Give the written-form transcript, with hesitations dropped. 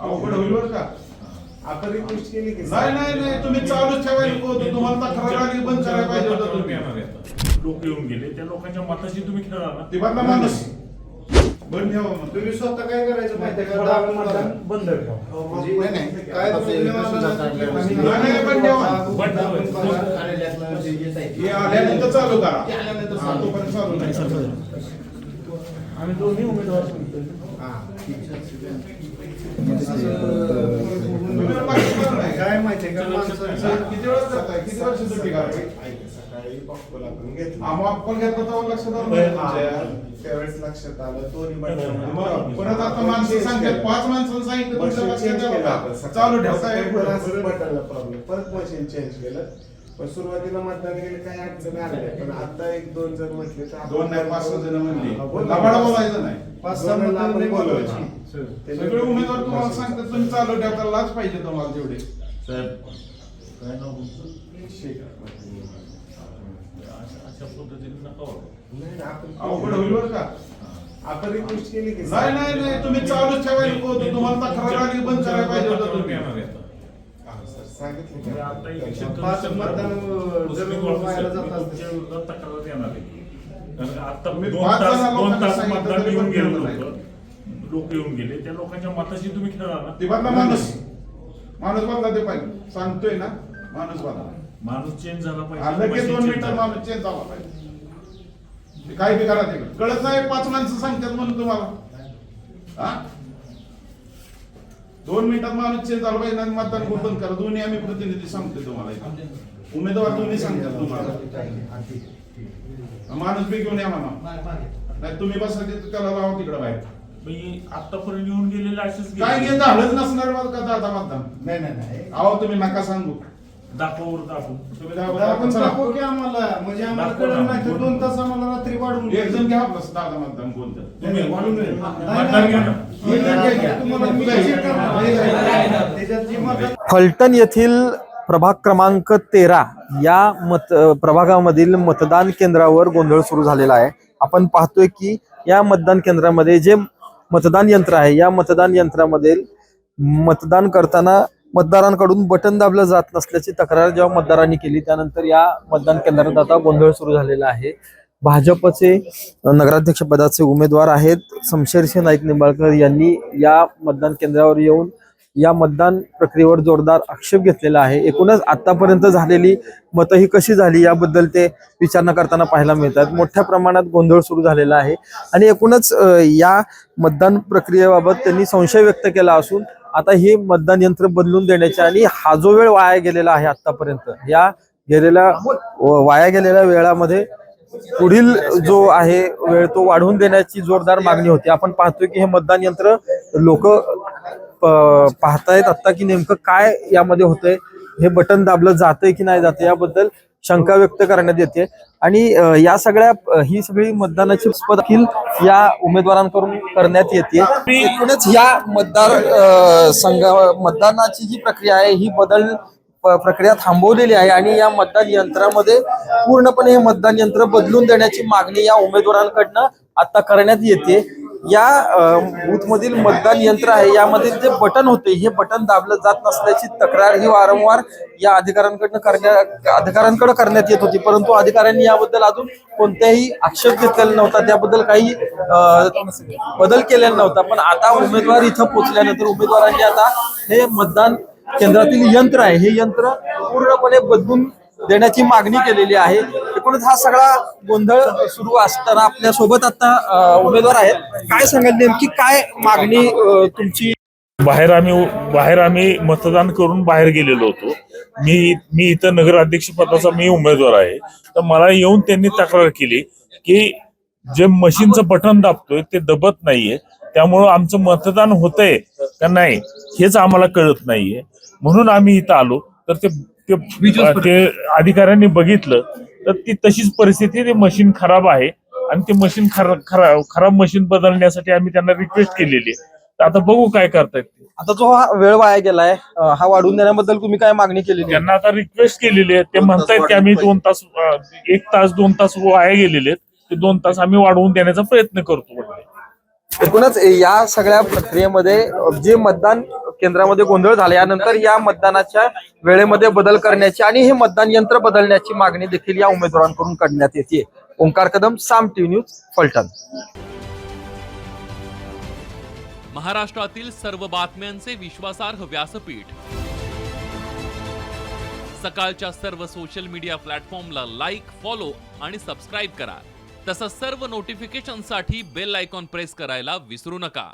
अवघड होईल बरं का. आता रिक्वेस्ट केली की नाही तुम्ही चालूच ठेवायला होतं. तुम्हाला तक्रार आली बंद करायला पाहिजे होतं. तुम्ही लोक येऊन गेले त्या लोकांच्या मताशी तुम्ही खेळा ना. ते बदला माणूस बंद ठेवा. मग तुम्ही स्वतः काय करायचं माहिती का? 10 मतदान बंद ठेवा. काय बंद ठेवा. हे आल्यानंतर चालू करा. तोपर्यंत चालू नाही. आम्ही दोन्ही उमेदवार काय माहितीये का माणसाचं किती वेळ करताय? किती वर्ष सुट्टी काढायची? सकाळी पॉपकॉर्न आपण घेतलं. आपण घेतलं तेव्हा लक्षात आलं नाही तुमच्या. त्यावेळेस लक्षात आलं दोन्ही मग परत आता माणसं सांगतात 5 माणसांनी सांगितलं तुमच्या लक्षात आलं का? चालू ठेवताय बटनला प्रॉब्लेम परत मशीन चेंज केलं. पण सुरुवातीला मतदान केलं काही अडचण आली नाही. पण आता 1-2 जण म्हटले तर 2 नाही 5-6 जण म्हणले लबाड बोलायचं नाही. 5-6 मतदान बोलवायची. सगळे उमेदवार तुम्हाला सांगतात तुम्ही चालू ठेवता. लाच पाहिजे तुम्हाला तेवढे. साहेब काय नाव तुमचं? अशा पद्धतीने नका वागू. अवघड होईल बरं का. आता रिक्वेस्ट केली की नाही तुम्ही चालूच ठेवायला होतं. तुम्हाला तक्रार आली बंद करायला पाहिजे होतं. तुम्ही सांगितलं आता की इलेक्शन 5 मतदान जर व्हायला जात असतं. तुमच्या विरोधात तक्रार येणार आहे. कारण आता तुम्ही 2 5 तास लोकांना सांगितलं मतदान तरी येऊन पण गेलं केलं नाही. लोक येऊन गेले त्या लोकांच्या मताशी तुम्ही खेळा ना. ते बदला माणूस बदला ते पाहिजे. सांगतोय ना माणूस बदला. माणूस चेंज झाला लगेच 2 मिनिटं माणूस चेंज झाला पाहिजे. ते काय बी करा तिकडे. कळत नाही 5 माणसं सांगतात म्हणून तुम्हाला. हा 2 मिनिटात माणूस चेंज झाला पाहिजे. मतदान बंद करा. दोन्ही आम्ही प्रतिनिधी सांगतो तुम्हाला इथं. उमेदवार दोन्ही सांगतात तुम्हाला. माणूस बी घेऊन या म्हणा. नाही तुम्ही बसा तिथं त्याला लावा तिकडे बाहेर. आतापर्यंत येऊन गेलेले असेच काय घेत झालंच नसणार का दादा मतदान. नाही अहो तुम्ही नका सांगू. दाखवून आपण तुम्ही आपण चला. दाखवू की आम्हाला म्हणजे आम्हाला कळलं नाही तर 2 तास आम्हाला रात्री वाढून एक जण घ्या आपलं दादा मतदान कोणतं. तुम्ही वाढून घ्या. मतदान घ्या ना. तुम्हाला मी check करणार. त्याच्यात जी मतदान फलटण येथील प्रभाग क्रमांक 13 या प्रभागामधील मतदान केंद्रावर गोंधळ सुरू झालेला आहे. आपण पाहतोय की या मतदान केंद्रामध्ये जे मतदान यंत्र आहे या मतदान यंत्रामध्ये मतदान करताना मतदारांकडून बटन दाबलं जात नसल्याची तक्रार जेव्हा मतदारांनी केली त्यानंतर या मतदान केंद्रात आता गोंधळ सुरू झालेला आहे. भाजपचे नगराध्यक्ष पदाचे उमेदवार आहेत शमशेरसिंह नाईक निंबाळकर यांनी या मतदान केंद्रावर येऊन या मतदान प्रक्रियेवर जोरदार आक्षेप घेतलेला आहे. एकूणच आतापर्यंत झालेली मतं ही कशी झाली याबद्दल ते विचारणा करताना पाहायला मिळतात. मोठ्या प्रमाणात गोंधळ सुरू झालेला आहे आणि एकूणच या मतदान प्रक्रियेबाबत त्यांनी संशय व्यक्त केला असून आता हे मतदान यंत्र बदलून देण्याचे आणि हा जो वेळ वाया गेलेला आहे आतापर्यंत या वाया गेलेल्या वेळामध्ये पुढील जो आहे वेळ तो वाढवून देण्याची जोरदार मागणी होती. आपण पाहतोय की हे मतदान यंत्र लोक पाहतायत आता की नेमकं काय यामध्ये होतंय. हे बटन दाबलं जातंय की नाही जातंय याबद्दल शंका व्यक्त करण्यात येते आणि या ही सगळी मतदानाची देखील या उमेदवारांकडून करण्यात येते. एकूणच या मतदानाची जी प्रक्रिया आहे ही प्रक्रिया थांबवलेली आहे आणि या मतदान यंत्रामध्ये पूर्णपणे हे मतदान यंत्र बदलून देण्याची मागणी या उमेदवारांकडनं आता करण्यात येते. या बूथ मधील मतदान यंत्र आहे यामध्ये जे बटन होते हे बटन दाबलं जात नसल्याची तक्रार ही वारंवार या अधिकाऱ्यांकडे करण्यात येत होती. परंतु अधिकाऱ्यांनी याबद्दल अजून कोणत्याही आक्षेप घेतलेला नव्हता. त्याबद्दल काही बदल केलेला नव्हता. पण आता उमेदवार इथं पोहोचल्यानंतर उमेदवारांनी आता हे मतदान केंद्रातील यंत्र आहे हे यंत्र पूर्णपणे बदलून देण्याची मागणी केलेली आहे. एकूणच हा सगळा गोंधळ सुरू असताना आपल्या सोबत आता उमेदवार आहेत. काय सांगाल नेमकी काय मागणी तुमची? बाहेर आम्ही मतदान करून बाहेर गेलेलो होतो. मी इथं नगराध्यक्ष पदाचा मी उमेदवार आहे. तर मला येऊन त्यांनी तक्रार केली की जे मशीनचं बटन दाबतोय ते दबत नाहीये त्यामुळं आमचं मतदान होतंय का नाही हेच आम्हाला कळत नाहीये. म्हणून आम्ही इथं आलो. तर ते अधिकाऱ्यांनी बघितलं तर ती तशीच परिस्थिती ते मशीन खराब आहे आणि ते मशीन खराब मशीन बदलण्यासाठी आम्ही त्यांना रिक्वेस्ट केलेली आहे. तर आता बघू काय करतायत. आता जो हा वेळ वाया गेलाय हा वाढवून देण्याबद्दल तुम्ही काय मागणी केली? त्यांना आता रिक्वेस्ट केलेली आहे. ते म्हणतायत की आम्ही 2 तास 1 तास 2 तास वाया गेलेले आहेत ते 2 तास आम्ही वाढवून देण्याचा प्रयत्न करतो. एकूणच या सगळ्या प्रक्रियेमध्ये जे मतदान केंद्रामध्ये गोंधळ झाला यानंतर या मतदानाच्या वेळेमध्ये बदल करण्याची आणि हे मतदान यंत्र बदलण्याची मागणी देखील या उमेदवारांकडून करण्यात येते. ओंकार कदम, साम टीव्ही न्यूज, फलटण. महाराष्ट्रातील सर्व बातम्यांचे विश्वासार्ह व्यासपीठ. सकाळच्या सर्व सोशल मीडिया प्लॅटफॉर्मला लाईक, फॉलो आणि सबस्क्राईब करा. तसंच सर्व नोटिफिकेशनसाठी बेल आयकॉन प्रेस करायला विसरू नका.